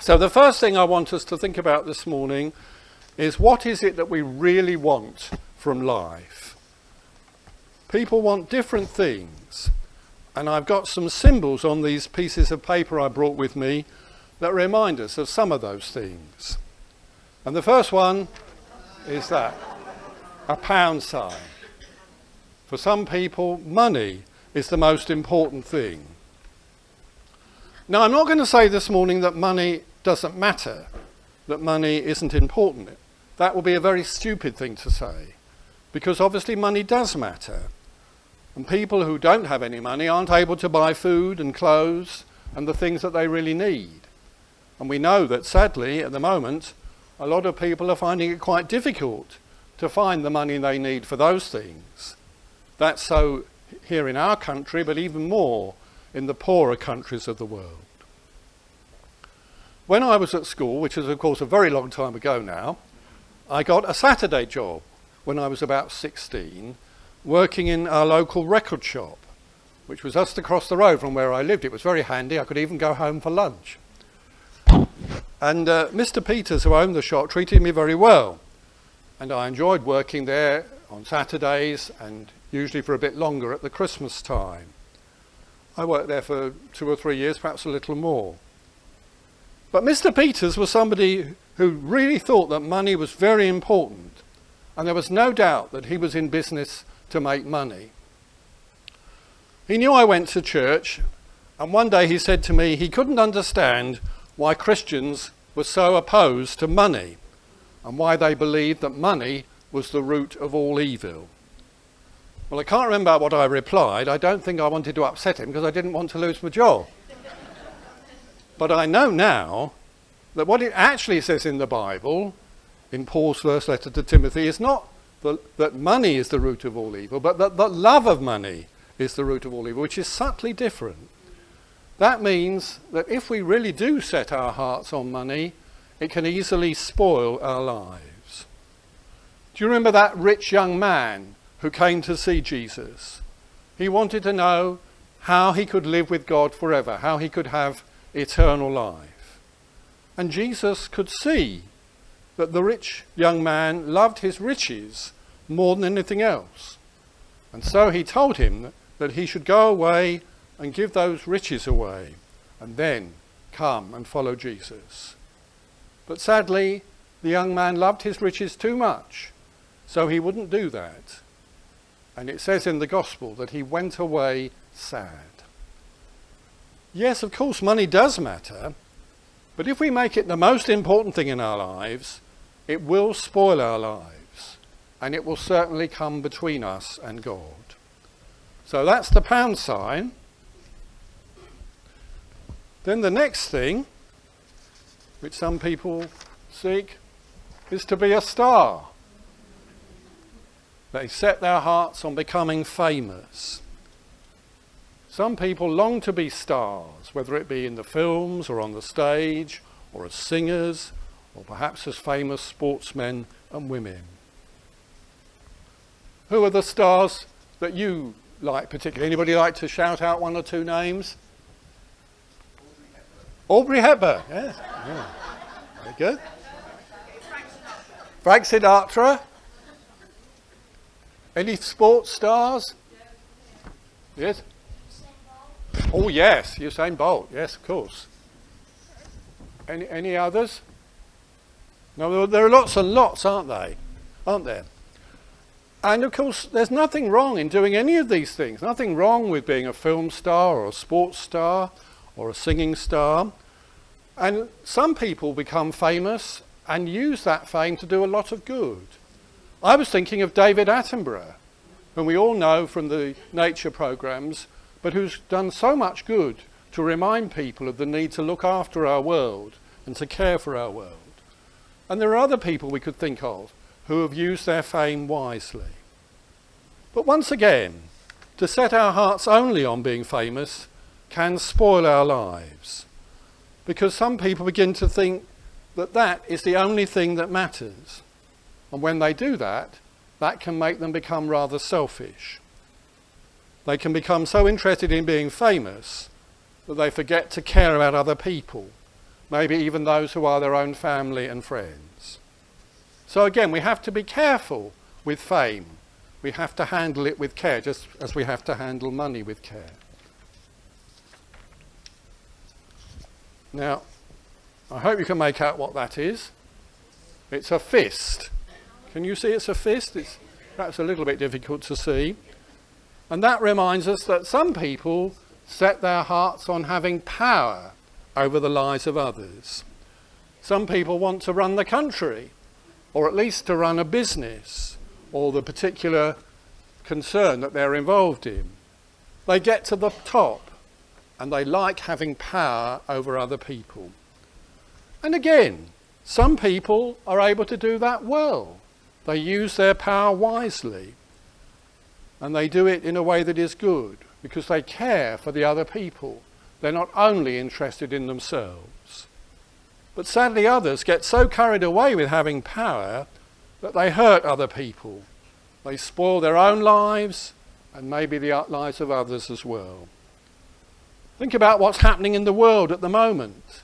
So the first thing I want us to think about this morning is, what is it that we really want from life? People want different things, and I've got some symbols on these pieces of paper I brought with me that remind us of some of those things. And the first one is that, a pound sign. For some people, money is the most important thing. Now, I'm not going to say this morning that money doesn't matter, that money isn't important. That would be a very stupid thing to say, because obviously money does matter. And people who don't have any money aren't able to buy food and clothes and the things that they really need. And we know that, sadly, at the moment, a lot of people are finding it quite difficult to find the money they need for those things. That's so here in our country, but even more in the poorer countries of the world. When I was at school, which is of course a very long time ago now, I got a Saturday job when I was about 16, working in our local record shop, which was just across the road from where I lived. It was very handy. I could even go home for lunch. And Mr. Peters, who owned the shop, treated me very well. And I enjoyed working there on Saturdays and usually for a bit longer at the Christmas time. I worked there for 2 or 3 years, perhaps a little more. But Mr. Peters was somebody who really thought that money was very important, and there was no doubt that he was in business to make money. He knew I went to church, and one day he said to me he couldn't understand why Christians were so opposed to money, and why they believed that money was the root of all evil. Well, I can't remember what I replied. I don't think I wanted to upset him because I didn't want to lose my job. But I know now that what it actually says in the Bible, in Paul's first letter to Timothy, is not that money is the root of all evil, but that the love of money is the root of all evil, which is subtly different. That means that if we really do set our hearts on money, it can easily spoil our lives. Do you remember that rich young man who came to see Jesus? He wanted to know how he could live with God forever, how he could have eternal life. And Jesus could see that the rich young man loved his riches more than anything else. And so he told him that he should go away and give those riches away and then come and follow Jesus. But sadly, the young man loved his riches too much, so he wouldn't do that. And it says in the gospel that he went away sad. Yes, of course, money does matter, but if we make it the most important thing in our lives, it will spoil our lives, and it will certainly come between us and God. So that's the pound sign. Then the next thing, which some people seek, is to be a star. They set their hearts on becoming famous. Some people long to be stars, whether it be in the films or on the stage, or as singers, or perhaps as famous sportsmen and women. Who are the stars that you like particularly? Anybody like to shout out 1 or 2 names? Audrey Hepburn, yes. Yeah. Very good. Frank Sinatra. Any sports stars? Yes. Oh yes, Usain Bolt. Yes, of course. Any others? No, there are lots and lots, aren't there? And of course, there's nothing wrong in doing any of these things. Nothing wrong with being a film star or a sports star or a singing star. And some people become famous and use that fame to do a lot of good. I was thinking of David Attenborough, whom we all know from the nature programs, but who's done so much good to remind people of the need to look after our world and to care for our world. And there are other people we could think of who have used their fame wisely. But once again, to set our hearts only on being famous can spoil our lives, because some people begin to think that that is the only thing that matters. And when they do that, that can make them become rather selfish. They can become so interested in being famous that they forget to care about other people, maybe even those who are their own family and friends. So again, we have to be careful with fame. We have to handle it with care, just as we have to handle money with care. Now, I hope you can make out what that is. It's a fist. Can you see it's a fist? It's perhaps a little bit difficult to see. And that reminds us that some people set their hearts on having power over the lives of others. Some people want to run the country, or at least to run a business, or the particular concern that they're involved in. They get to the top, and they like having power over other people. And again, some people are able to do that well. They use their power wisely, and they do it in a way that is good, because they care for the other people. They're not only interested in themselves. But sadly, others get so carried away with having power that they hurt other people. They spoil their own lives and maybe the lives of others as well. Think about what's happening in the world at the moment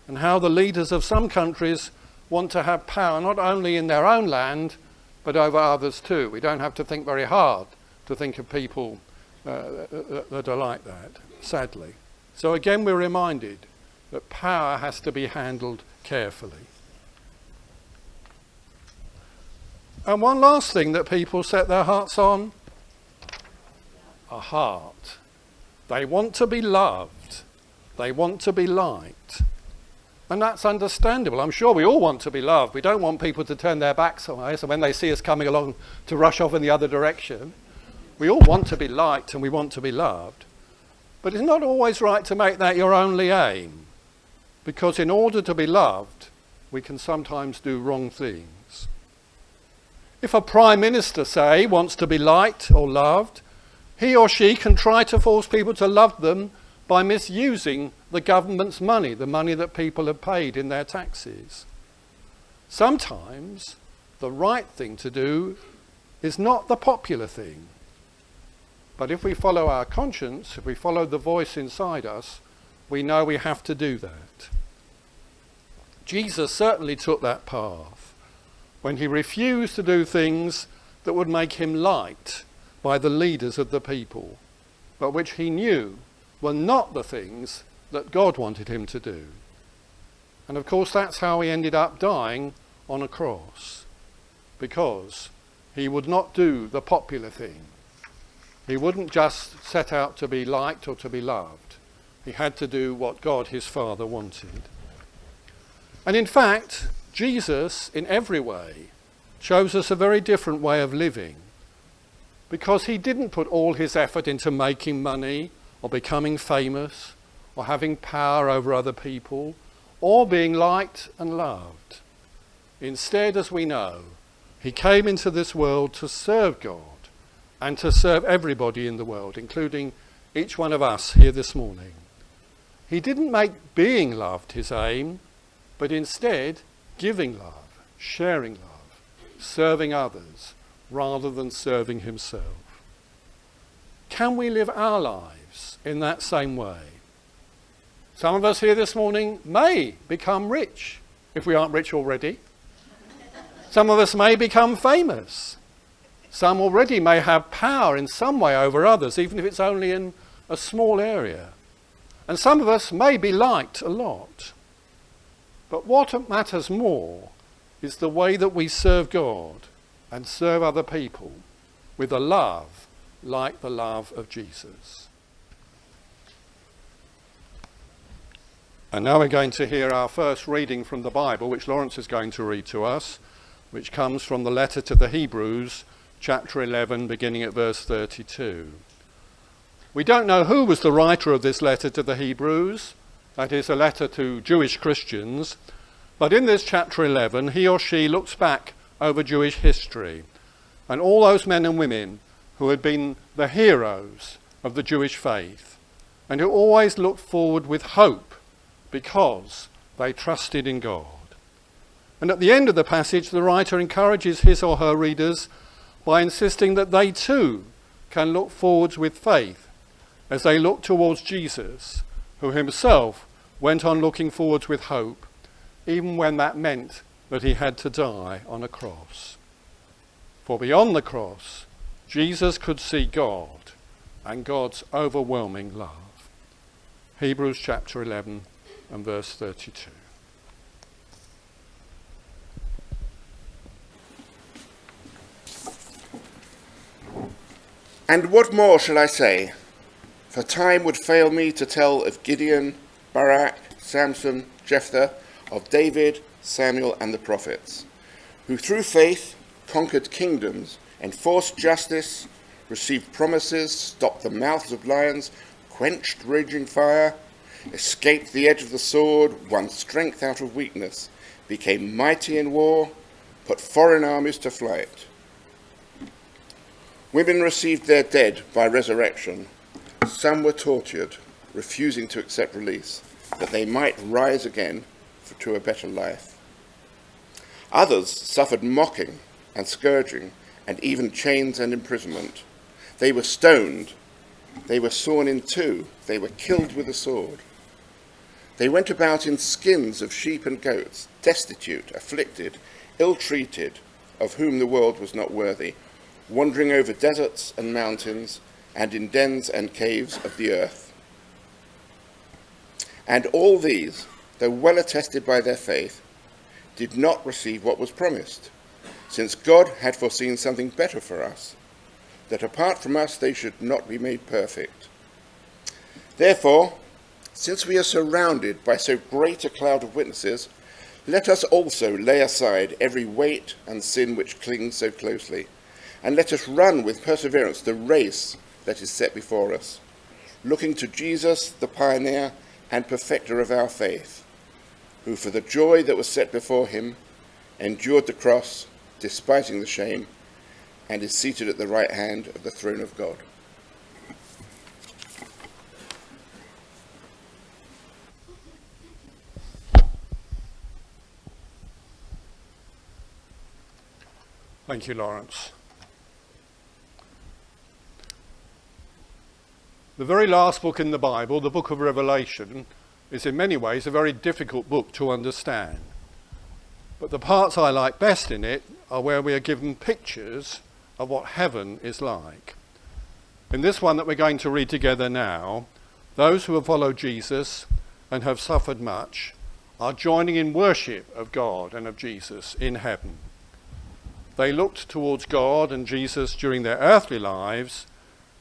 and how the leaders of some countries want to have power not only in their own land but over others too. We don't have to think very hard to think of people that are like that, sadly. So again, we're reminded that power has to be handled carefully. And one last thing that people set their hearts on, a heart. They want to be loved. They want to be liked. And that's understandable. I'm sure we all want to be loved. We don't want people to turn their backs on us, and when they see us coming along to rush off in the other direction. We all want to be liked and we want to be loved. But it's not always right to make that your only aim, because in order to be loved, we can sometimes do wrong things. If a prime minister, say, wants to be liked or loved, he or she can try to force people to love them by misusing the government's money, the money that people have paid in their taxes. Sometimes the right thing to do is not the popular thing. But if we follow our conscience, if we follow the voice inside us, we know we have to do that. Jesus certainly took that path when he refused to do things that would make him liked by the leaders of the people, but which he knew were not the things that God wanted him to do. And of course that's how he ended up dying on a cross, because he would not do the popular thing. He wouldn't just set out to be liked or to be loved. He had to do what God, his Father, wanted. And in fact, Jesus, in every way, shows us a very different way of living, because he didn't put all his effort into making money or becoming famous or having power over other people or being liked and loved. Instead, as we know, he came into this world to serve God and to serve everybody in the world, including each one of us here this morning. He didn't make being loved his aim, but instead giving love, sharing love, serving others, rather than serving himself. Can we live our lives in that same way? Some of us here this morning may become rich, if we aren't rich already. Some of us may become famous. Some already may have power in some way over others, even if it's only in a small area. And some of us may be liked a lot. But what matters more is the way that we serve God and serve other people with a love like the love of Jesus. And now we're going to hear our first reading from the Bible, which Lawrence is going to read to us, which comes from the letter to the Hebrews, chapter 11, beginning at verse 32. We don't know who was the writer of this letter to the Hebrews. That is a letter to Jewish Christians. But in this chapter 11, he or she looks back over Jewish history and all those men and women who had been the heroes of the Jewish faith and who always looked forward with hope because they trusted in God. And at the end of the passage, the writer encourages his or her readers by insisting that they too can look forwards with faith as they look towards Jesus, who himself went on looking forwards with hope, even when that meant that he had to die on a cross. For beyond the cross, Jesus could see God and God's overwhelming love. Hebrews chapter 11 and verse 32. And what more shall I say? For time would fail me to tell of Gideon, Barak, Samson, Jephthah, of David, Samuel, and the prophets, who through faith conquered kingdoms, enforced justice, received promises, stopped the mouths of lions, quenched raging fire, escaped the edge of the sword, won strength out of weakness, became mighty in war, put foreign armies to flight. Women received their dead by resurrection. Some were tortured, refusing to accept release, that they might rise again to a better life. Others suffered mocking and scourging, and even chains and imprisonment. They were stoned, they were sawn in two, they were killed with a sword. They went about in skins of sheep and goats, destitute, afflicted, ill-treated, of whom the world was not worthy, wandering over deserts and mountains, and in dens and caves of the earth. And all these, though well attested by their faith, did not receive what was promised, since God had foreseen something better for us, that apart from us they should not be made perfect. Therefore, since we are surrounded by so great a cloud of witnesses, let us also lay aside every weight and sin which clings so closely, and let us run with perseverance the race that is set before us, looking to Jesus, the pioneer and perfecter of our faith, who for the joy that was set before him endured the cross, despising the shame, and is seated at the right hand of the throne of God. Thank you, Lawrence. The very last book in the Bible, the book of Revelation, is in many ways a very difficult book to understand. But the parts I like best in it are where we are given pictures of what heaven is like. In this one that we're going to read together now, those who have followed Jesus and have suffered much are joining in worship of God and of Jesus in heaven. They looked towards God and Jesus during their earthly lives,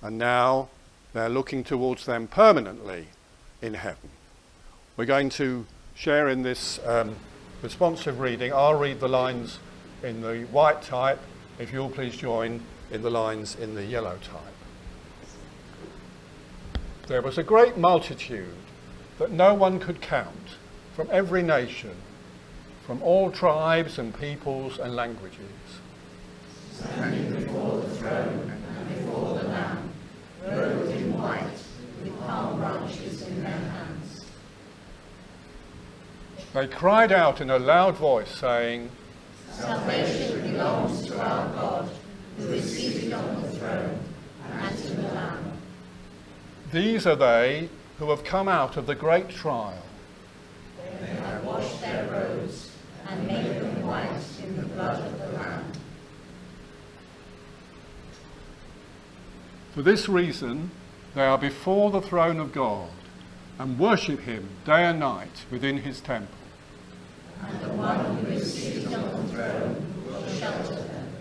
and now they're looking towards them permanently in heaven. We're going to share in this responsive reading. I'll read the lines in the white type, if you'll please join in the lines in the yellow type. There was a great multitude that no one could count, from every nation, from all tribes and peoples and languages. Standing before the throne and before the Lamb, robed in white, with palm branches in their hands. They cried out in a loud voice, saying, Salvation belongs to our God, who is seated on the throne, and to the Lamb. These are they who have come out of the great trial. They have washed their robes and made them white in the blood of the Lamb. For this reason, they are before the throne of God and worship him day and night within his temple. And the one who is seated on the throne will shelter them.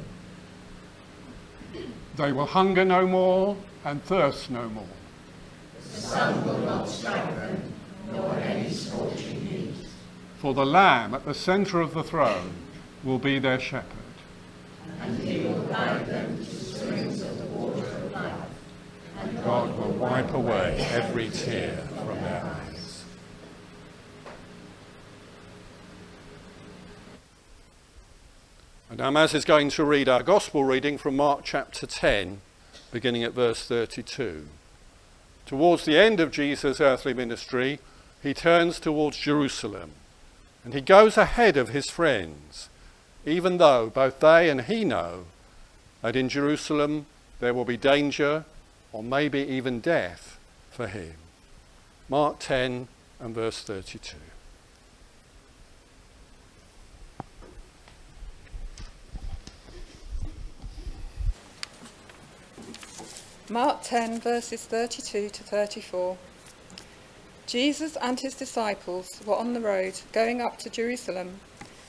They will hunger no more and thirst no more. The sun will not strike them, nor any scorching heat. For the Lamb at the centre of the throne will be their shepherd. And he will guide them to springs of the water of life. And God will wipe away every tear from their eyes. And now Maz is going to read our gospel reading from Mark chapter 10, beginning at verse 32. Towards the end of Jesus' earthly ministry, he turns towards Jerusalem, and he goes ahead of his friends, even though both they and he know that in Jerusalem there will be danger, or maybe even death, for him. Mark 10, and verse 32. Mark 10, verses 32 to 34. Jesus and his disciples were on the road going up to Jerusalem,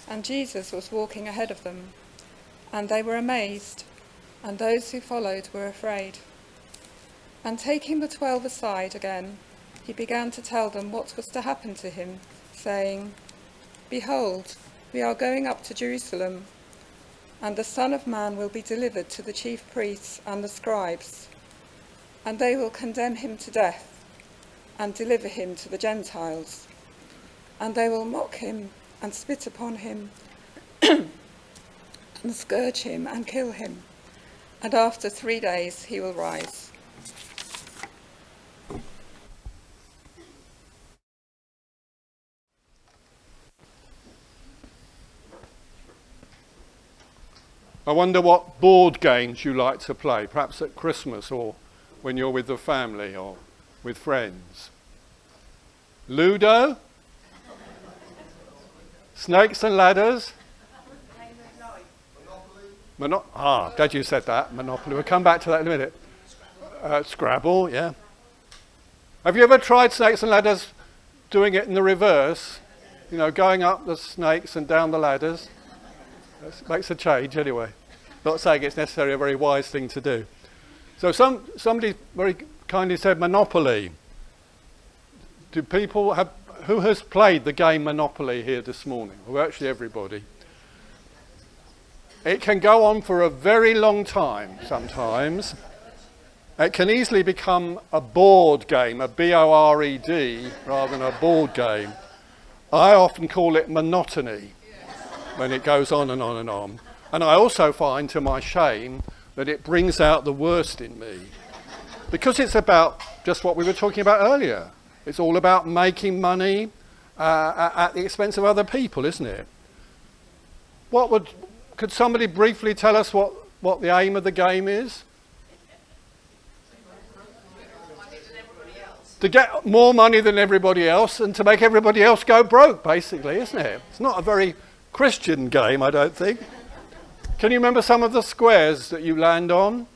and Jesus was walking ahead of them. And they were amazed, and those who followed were afraid. And taking the 12 aside again, he began to tell them what was to happen to him, saying, "Behold, we are going up to Jerusalem, and the Son of Man will be delivered to the chief priests and the scribes, and they will condemn him to death and deliver him to the Gentiles. And they will mock him and spit upon him and scourge him and kill him. And after 3 days he will rise." I wonder what board games you like to play, perhaps at Christmas or when you're with the family or with friends. Ludo? Snakes and ladders? Glad you said that. Monopoly. We'll come back to that in a minute. Scrabble, yeah. Have you ever tried snakes and ladders doing it in the reverse? You know, going up the snakes and down the ladders? That makes a change anyway. Not saying it's necessarily a very wise thing to do. So somebody very kindly said Monopoly. Do people have, who has played the game Monopoly here this morning? Well, actually everybody. It can go on for a very long time sometimes. It can easily become a board game, a B-O-R-E-D, rather than a board game. I often call it monotony when it goes on and on and on. And I also find, to my shame, that it brings out the worst in me. Because it's about just what we were talking about earlier. It's all about making money at the expense of other people, isn't it? Could somebody briefly tell us what the aim of the game is? To get more money than everybody else and to make everybody else go broke, basically, isn't it? It's not a very Christian game, I don't think. Can you remember some of the squares that you land on?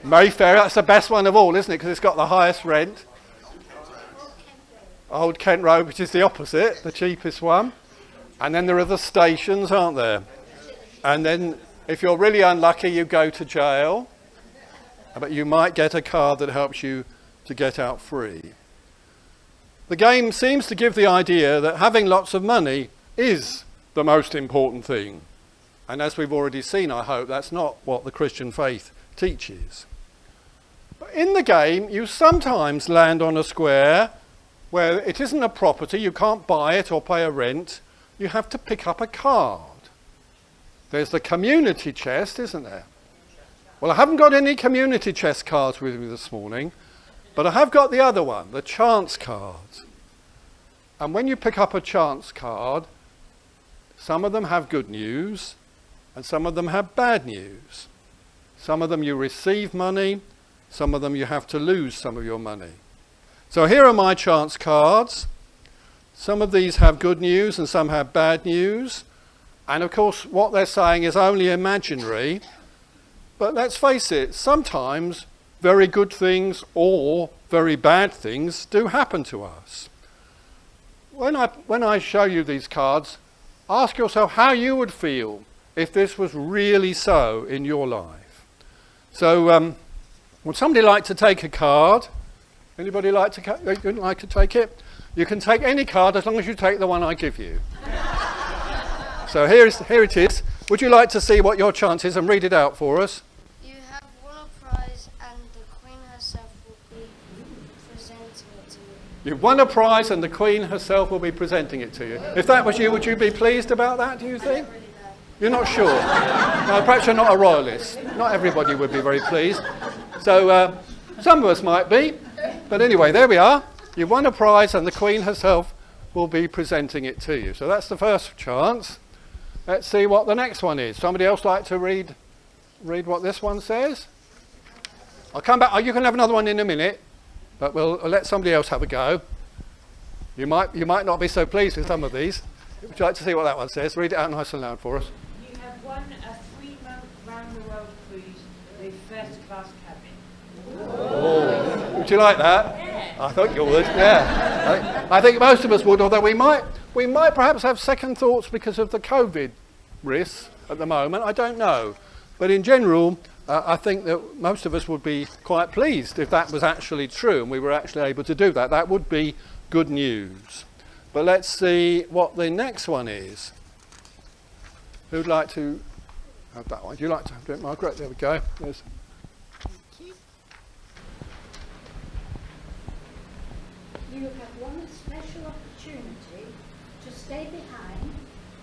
Mayfair, that's the best one of all, isn't it? Because it's got the highest rent. Old Kent Road, which is the opposite, the cheapest one. And then there are the stations, aren't there? And then if you're really unlucky, you go to jail. But you might get a card that helps you to get out free. The game seems to give the idea that having lots of money is the most important thing. And as we've already seen, I hope, that's not what the Christian faith teaches. But in the game, you sometimes land on a square where it isn't a property, you can't buy it or pay a rent, you have to pick up a card. There's the community chest, isn't there? Well, I haven't got any community chest cards with me this morning, but I have got the other one, the chance cards. And when you pick up a chance card, some of them have good news, and some of them have bad news. Some of them you receive money, some of them you have to lose some of your money. So here are my chance cards. Some of these have good news and some have bad news. And of course what they're saying is only imaginary. But let's face it, sometimes very good things or very bad things do happen to us. When I show you these cards, ask yourself how you would feel if this was really so in your life. So would somebody like to take a card? Anybody like to take it? You can take any card as long as you take the one I give you. So here it is. Would you like to see what your chance is and read it out for us? You have won a prize and the Queen herself will be presenting it to you. You've won a prize and the Queen herself will be presenting it to you. If that was you, would you be pleased about that, do you think? You're not sure? No, perhaps you're not a royalist. Not everybody would be very pleased. So some of us might be. But anyway, there we are. You've won a prize and the Queen herself will be presenting it to you. So that's the first chance. Let's see what the next one is. Somebody else like to read what this one says? I'll come back. You can have another one in a minute, but we'll let somebody else have a go. You might not be so pleased with some of these. Would you like to see what that one says? Read it out nice and loud for us. You have won a 3-month round-the-world cruise with first-class cabin. Oh, would you like that? I thought you would, yeah. I think most of us would, although we might perhaps have second thoughts because of the COVID risks at the moment. I don't know. But in general, I think that most of us would be quite pleased if that was actually true and we were actually able to do that. That would be good news. But let's see what the next one is. Who'd like to have that one? Would you like to do it, Margaret? There we go. There's You have one special opportunity to stay behind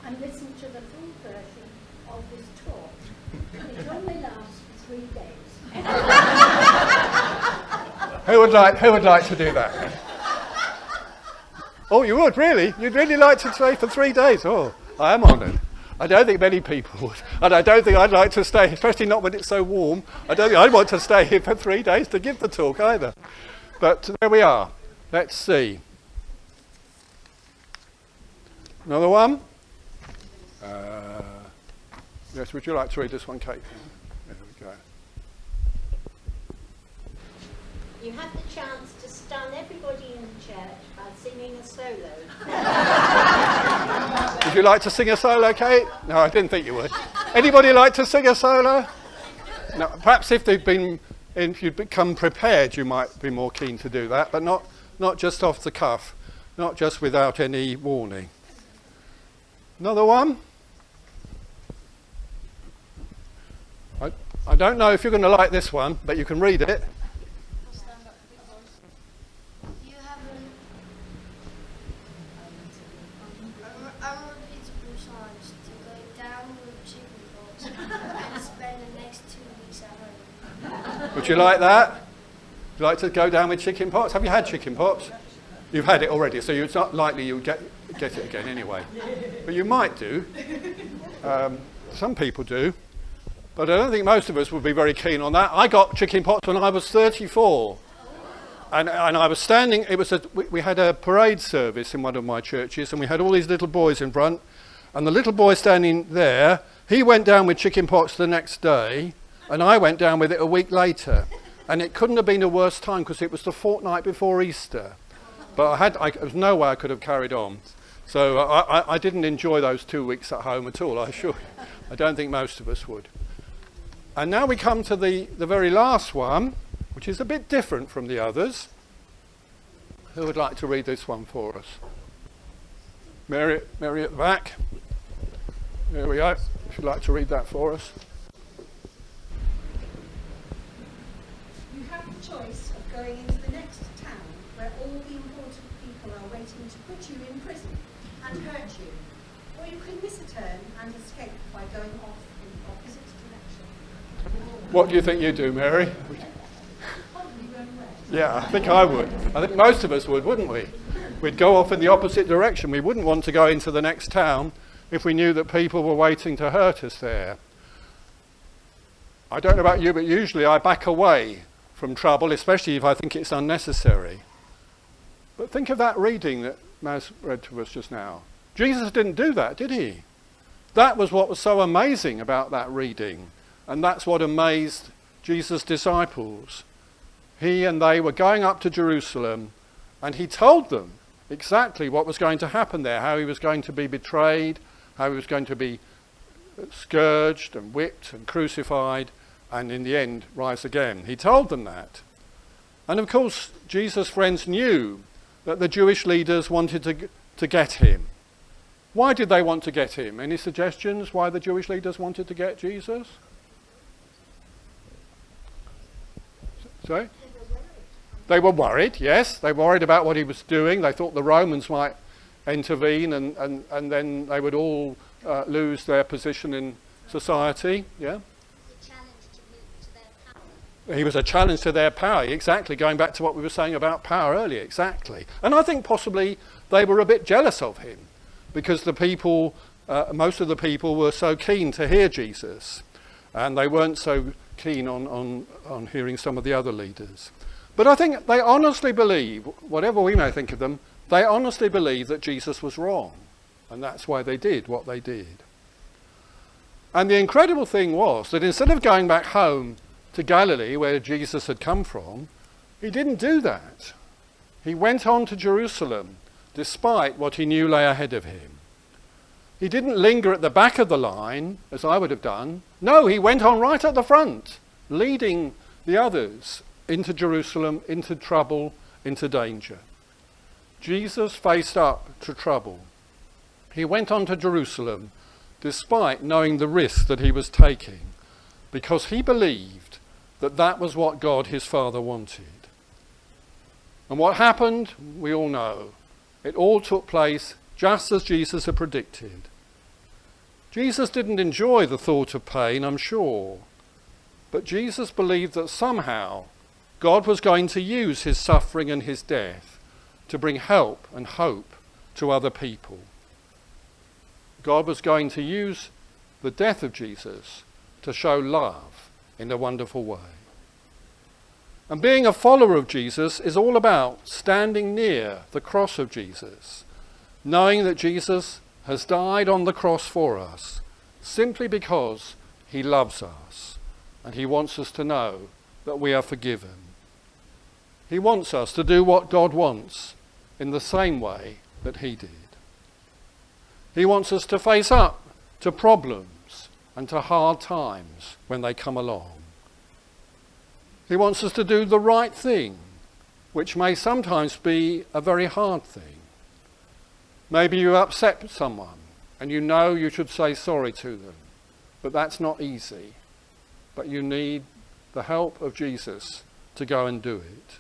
and listen to the full version of this talk. It only lasts for 3 days. Who would like to do that? Oh, you would, really? You'd really like to stay for 3 days? Oh, I am honoured. I don't think many people would. And I don't think I'd like to stay, especially not when it's so warm. I don't think I'd want to stay here for 3 days to give the talk either. But there we are. Let's see. Another one? Yes, would you like to read this one, Kate? There we go. You have the chance to stun everybody in the church by singing a solo. Would you like to sing a solo, Kate? No, I didn't think you would. Anybody like to sing a solo? No, perhaps if you'd become prepared, you might be more keen to do that, but not just off the cuff, not just without any warning. Another one? I don't know if you're going to like this one, but you can read it. You have an unrepeatable chance to go down with chickenpox and spend the next 2 weeks at home. Would you like that? Would you like to go down with chicken pox? Have you had chicken pox? You've had it already, so it's not likely you'll get it again anyway. But you might do. Some people do. But I don't think most of us would be very keen on that. I got chicken pox when I was 34. And I was standing, we had a parade service in one of my churches, and we had all these little boys in front. And the little boy standing there, he went down with chicken pox the next day, and I went down with it a week later. And it couldn't have been a worse time because it was the fortnight before Easter. But there was no way I could have carried on. So I didn't enjoy those 2 weeks at home at all, I assure you. I don't think most of us would. And now we come to the very last one, which is a bit different from the others. Who would like to read this one for us? Mary at the back. There we go. If you'd like to read that for us. You have the choice of going into the next town where all the important people are waiting to put you in prison and hurt you. Or you can miss a turn and escape by going off in the opposite direction. What do you think you'd do, Mary? Probably run away. Yeah, I think I would. I think most of us would, wouldn't we? We'd go off in the opposite direction. We wouldn't want to go into the next town if we knew that people were waiting to hurt us there. I don't know about you, but usually I back away from trouble, especially if I think it's unnecessary. But think of that reading that Maz read to us just now. Jesus didn't do that, did he? That was what was so amazing about that reading. And that's what amazed Jesus' disciples. He and they were going up to Jerusalem, and he told them exactly what was going to happen there, how he was going to be betrayed, how he was going to be scourged and whipped and crucified, and in the end rise again. He told them that. And of course, Jesus' friends knew that the Jewish leaders wanted to get him. Why did they want to get him? Any suggestions why the Jewish leaders wanted to get Jesus? Sorry? They were worried, yes. They were worried about what he was doing. They thought the Romans might intervene and then they would all lose their position in society. Yeah? He was a challenge to their power, exactly, going back to what we were saying about power earlier, exactly. And I think possibly they were a bit jealous of him because the people, most of the people were so keen to hear Jesus and they weren't so keen on hearing some of the other leaders. But I think they honestly believe, whatever we may think of them, They honestly believed that Jesus was wrong, and that's why they did what they did. And the incredible thing was that instead of going back home to Galilee, where Jesus had come from, he didn't do that. He went on to Jerusalem, despite what he knew lay ahead of him. He didn't linger at the back of the line, as I would have done. No, he went on right at the front, leading the others into Jerusalem, into trouble, into danger. Jesus faced up to trouble. He went on to Jerusalem, despite knowing the risk that he was taking, because he believed that that was what God, his Father, wanted. And what happened, we all know. It all took place just as Jesus had predicted. Jesus didn't enjoy the thought of pain, I'm sure, but Jesus believed that somehow God was going to use his suffering and his death to bring help and hope to other people. God was going to use the death of Jesus to show love in a wonderful way. And being a follower of Jesus is all about standing near the cross of Jesus, knowing that Jesus has died on the cross for us simply because he loves us and he wants us to know that we are forgiven. He wants us to do what God wants in the same way that he did. He wants us to face up to problems and to hard times when they come along. He wants us to do the right thing, which may sometimes be a very hard thing. Maybe you upset someone and you know you should say sorry to them, but that's not easy. But you need the help of Jesus to go and do it.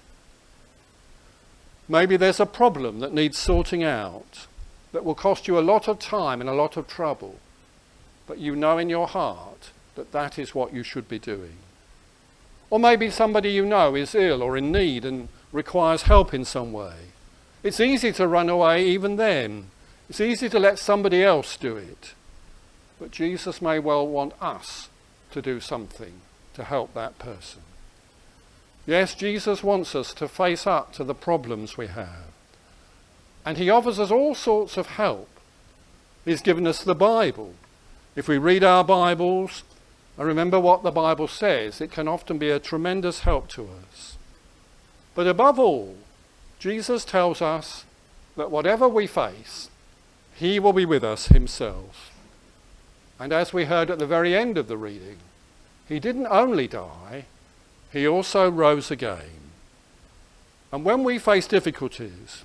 Maybe there's a problem that needs sorting out that will cost you a lot of time and a lot of trouble, but you know in your heart that that is what you should be doing. Or maybe somebody you know is ill or in need and requires help in some way. It's easy to run away even then. It's easy to let somebody else do it. But Jesus may well want us to do something to help that person. Yes, Jesus wants us to face up to the problems we have. And he offers us all sorts of help. He's given us the Bible. If we read our Bibles and remember what the Bible says, it can often be a tremendous help to us. But above all, Jesus tells us that whatever we face, he will be with us himself. And as we heard at the very end of the reading, he didn't only die, he also rose again. And when we face difficulties,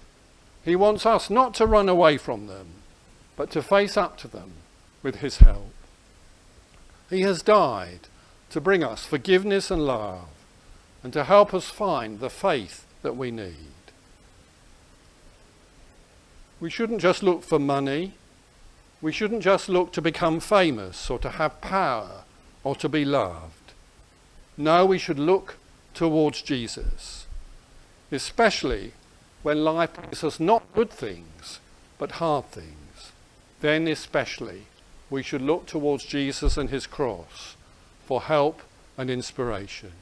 he wants us not to run away from them, but to face up to them with his help. He has died to bring us forgiveness and love, and to help us find the faith that we need. We shouldn't just look for money. We shouldn't just look to become famous or to have power or to be loved. No, we should look towards Jesus, especially when life brings us not good things, but hard things. Then especially, we should look towards Jesus and his cross for help and inspiration.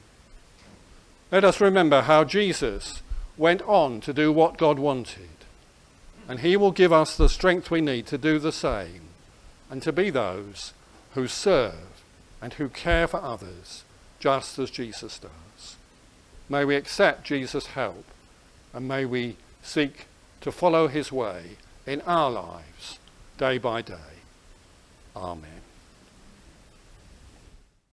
Let us remember how Jesus went on to do what God wanted, and he will give us the strength we need to do the same and to be those who serve and who care for others just as Jesus does. May we accept Jesus' help, and may we seek to follow his way in our lives day by day. Amen.